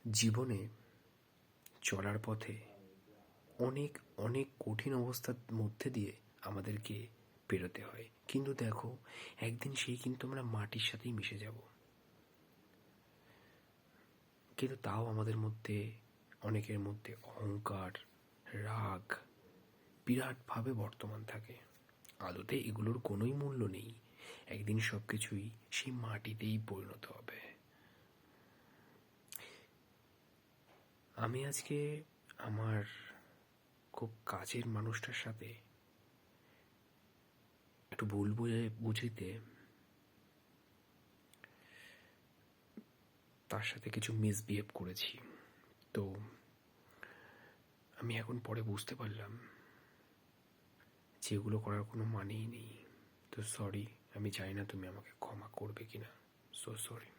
জীবনে চলার পথে অনেক অনেক কঠিন অবস্থার মধ্যে দিয়ে আমাদেরকে পেরোতে হয়, কিন্তু দেখো একদিন কিন্তু আমরা মাটির সাথেই মিশে যাব। কিন্তু তাও আমাদের মধ্যে অনেকের মধ্যে অহংকার, রাগ বিরাটভাবে বর্তমান থাকে। আদতে এগুলোর কোনোই মূল্য নেই। একদিন সবকিছুই সেই মাটিতেই পরিণত হবে। আমি আজকে আমার খুব কাছের মানুষটার সাথে একটু ভুল বুঝিতে তার সাথে কিছু মিসবিহেভ করেছি। তো আমি এখন পরে বুঝতে পারলাম যে এগুলো করার কোনো মানেই নেই। তো সরি, আমি জানি না তুমি আমাকে ক্ষমা করবে কিনা। So sorry.